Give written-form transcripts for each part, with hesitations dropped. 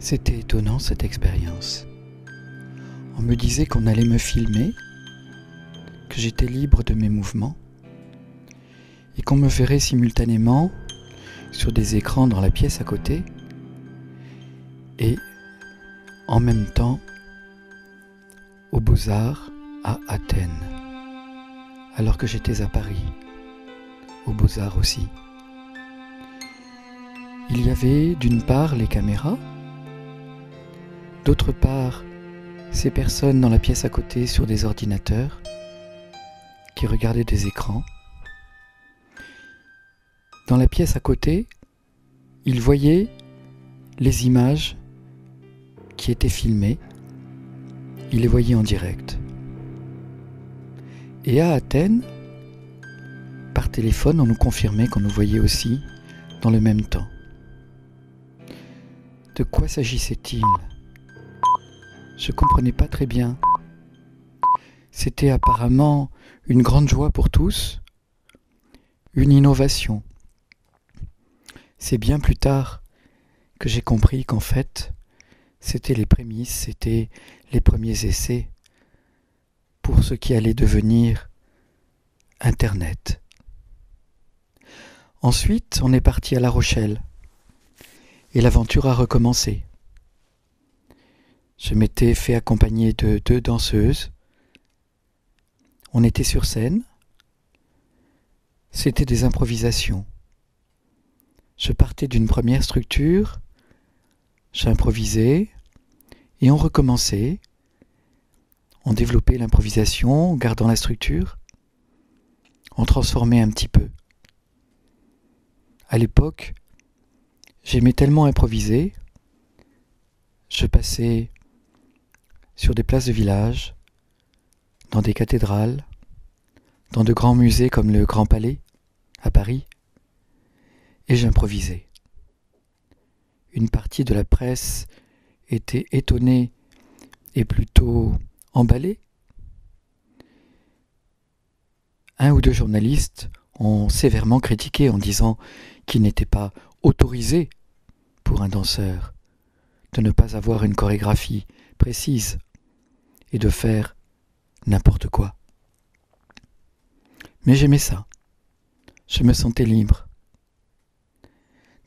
C'était étonnant cette expérience. On me disait qu'on allait me filmer, que j'étais libre de mes mouvements et qu'on me verrait simultanément sur des écrans dans la pièce à côté et en même temps aux Beaux-Arts à Athènes, alors que j'étais à Paris, aux Beaux-Arts aussi. Il y avait d'une part les caméras, d'autre part ces personnes dans la pièce à côté sur des ordinateurs qui regardaient des écrans. Dans la pièce à côté, ils voyaient les images qui étaient filmées, ils les voyaient en direct. Et à Athènes, par téléphone, on nous confirmait qu'on nous voyait aussi dans le même temps. De quoi s'agissait-il ? Je ne comprenais pas très bien. C'était apparemment une grande joie pour tous, une innovation. C'est bien plus tard que j'ai compris qu'en fait, c'était les prémices, c'était les premiers essais pour ce qui allait devenir Internet. Ensuite, on est parti à La Rochelle et l'aventure a recommencé. Je m'étais fait accompagner de 2 danseuses. On était sur scène. C'était des improvisations. Je partais d'une première structure, j'improvisais et on recommençait. On développait l'improvisation en gardant la structure. On transformait un petit peu. À l'époque, j'aimais tellement improviser. Je passais sur des places de village, dans des cathédrales, dans de grands musées comme le Grand Palais, à Paris, et j'improvisais. Une partie de la presse était étonnée et plutôt emballée. 1 ou 2 journalistes ont sévèrement critiqué en disant qu'il n'était pas autorisé pour un danseur de ne pas avoir une chorégraphie précise et de faire n'importe quoi. Mais j'aimais ça. Je me sentais libre.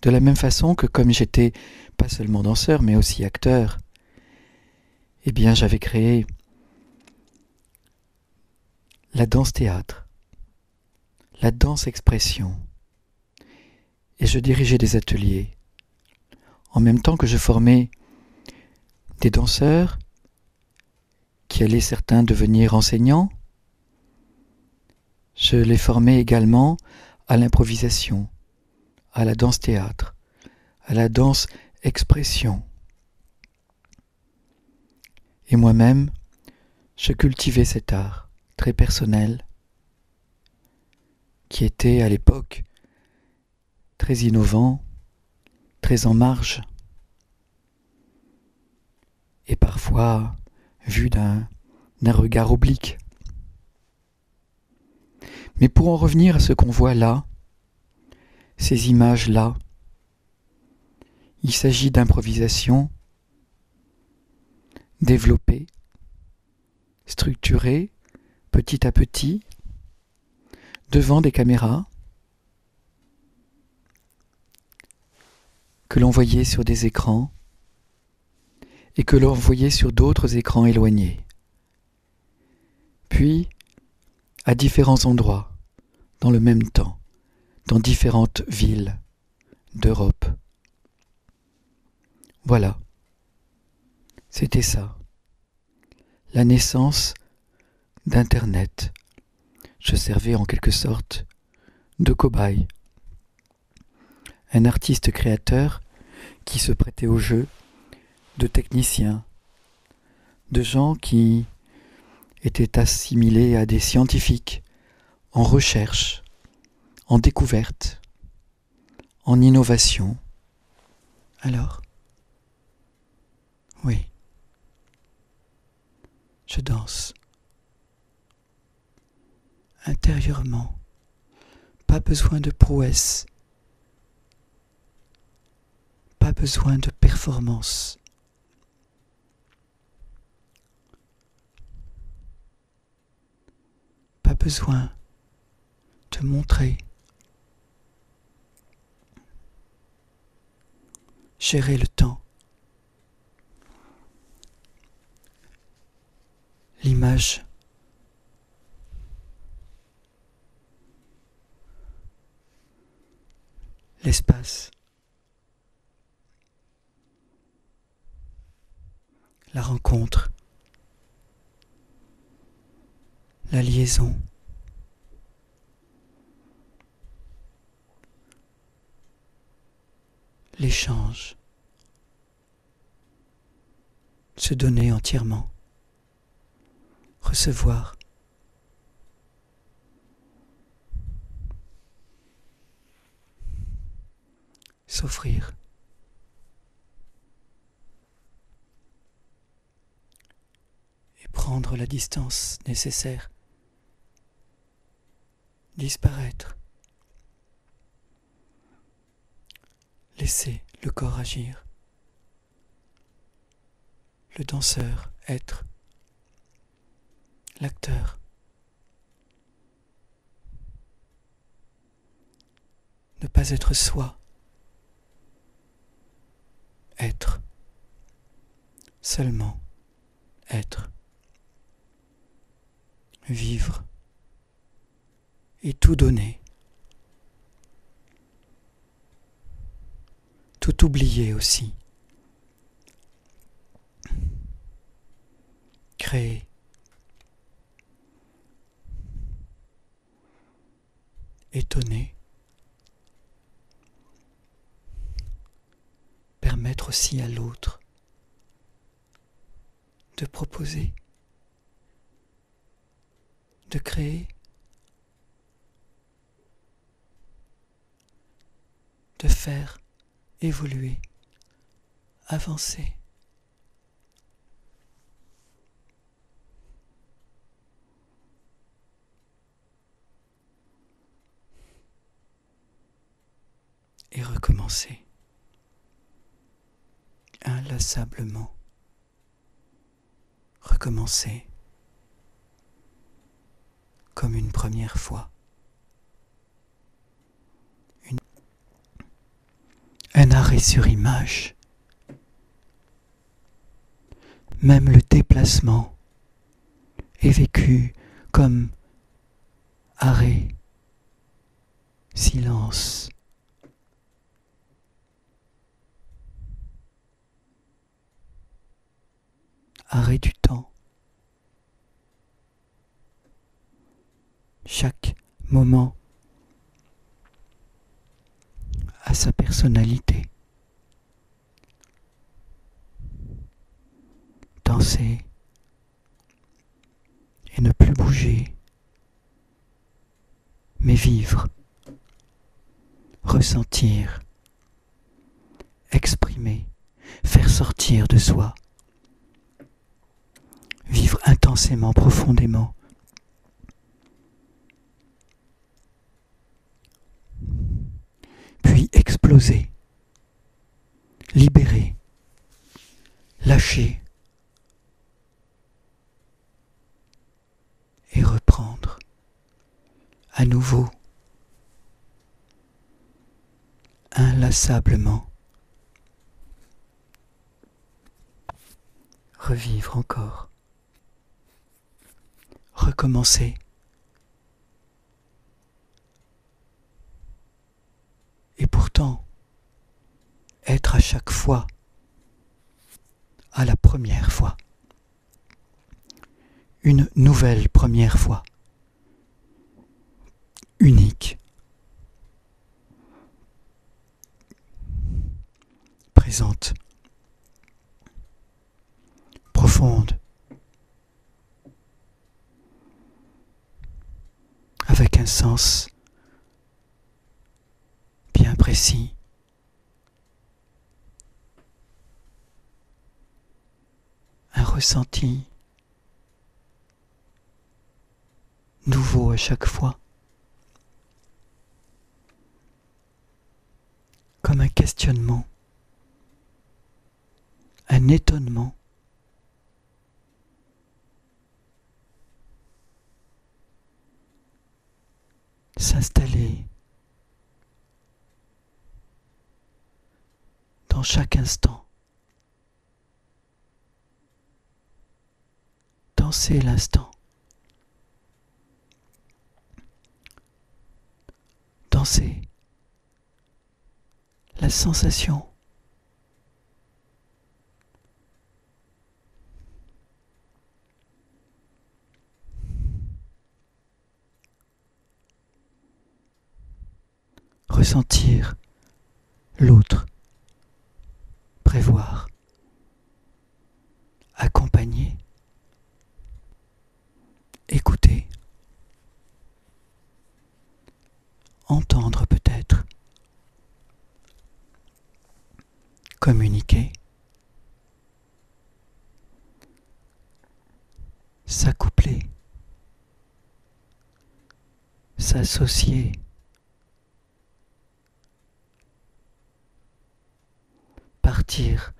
De la même façon que comme j'étais pas seulement danseur mais aussi acteur, eh bien j'avais créé la danse-théâtre, la danse-expression, et je dirigeais des ateliers, en même temps que je formais des danseurs qui allaient certains devenir enseignants. Je les formais également à l'improvisation, à la danse-théâtre, à la danse-expression. Et moi-même, je cultivais cet art très personnel qui était à l'époque très innovant, très en marge et parfois vu d'un regard oblique. Mais pour en revenir à ce qu'on voit là, ces images-là, il s'agit d'improvisation développée, structurée, petit à petit, devant des caméras que l'on voyait sur des écrans et que l'on voyait sur d'autres écrans éloignés. Puis, à différents endroits, dans le même temps, dans différentes villes d'Europe. Voilà, c'était ça, la naissance d'Internet. Je servais en quelque sorte de cobaye, un artiste créateur qui se prêtait au jeu, de techniciens, de gens qui étaient assimilés à des scientifiques en recherche, en découverte, en innovation. Alors, oui, je danse. Intérieurement, pas besoin de prouesse, pas besoin de performance. besoin de montrer, gérer le temps. L'image l'espace, la rencontre, la liaison, l'échange, se donner entièrement, recevoir, s'offrir, et prendre la distance nécessaire, disparaître, laisser le corps agir, le danseur être, l'acteur, ne pas être soi, être, seulement être, vivre et tout donner, tout oublier aussi, créer, étonner, permettre aussi à l'autre de proposer, de créer, de faire évoluer, avancer. Et recommencer, inlassablement, recommencer comme une première fois. Un arrêt sur image. Même le déplacement est vécu comme arrêt, silence. Arrêt du temps. Chaque moment a sa personnalité. Danser et ne plus bouger, mais vivre, ressentir, exprimer, faire sortir de soi, vivre intensément, profondément. Puis exploser, libérer, lâcher et reprendre à nouveau, inlassablement, revivre encore, recommencer. Et pourtant, être à chaque fois à la première fois. Une nouvelle première fois. Unique. Présente. Profonde. Avec un sens bien précis. Un ressenti nouveau à chaque fois. Comme un questionnement, un étonnement. s'installer dans chaque instant, danser l'instant, danser la sensation. Ressentir l'autre, prévoir, accompagner, écouter, entendre peut-être, communiquer, s'accoupler, s'associer, partir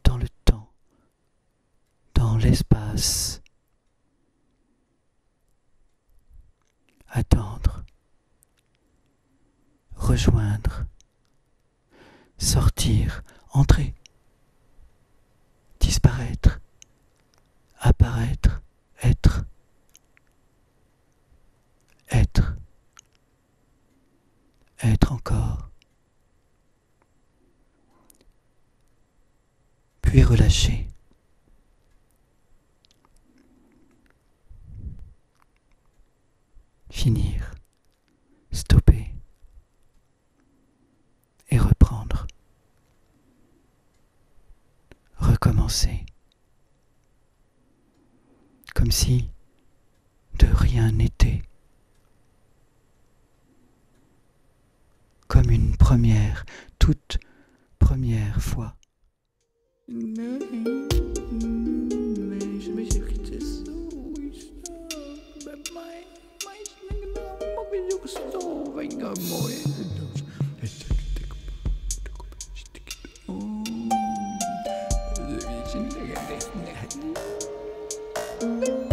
dans le temps, dans l'espace, attendre, rejoindre, sortir, entrer, disparaître, apparaître, être, être, être encore, puis relâcher. Finir, stopper et reprendre, recommencer, comme si de rien n'était, comme une première, toute première fois. Oh,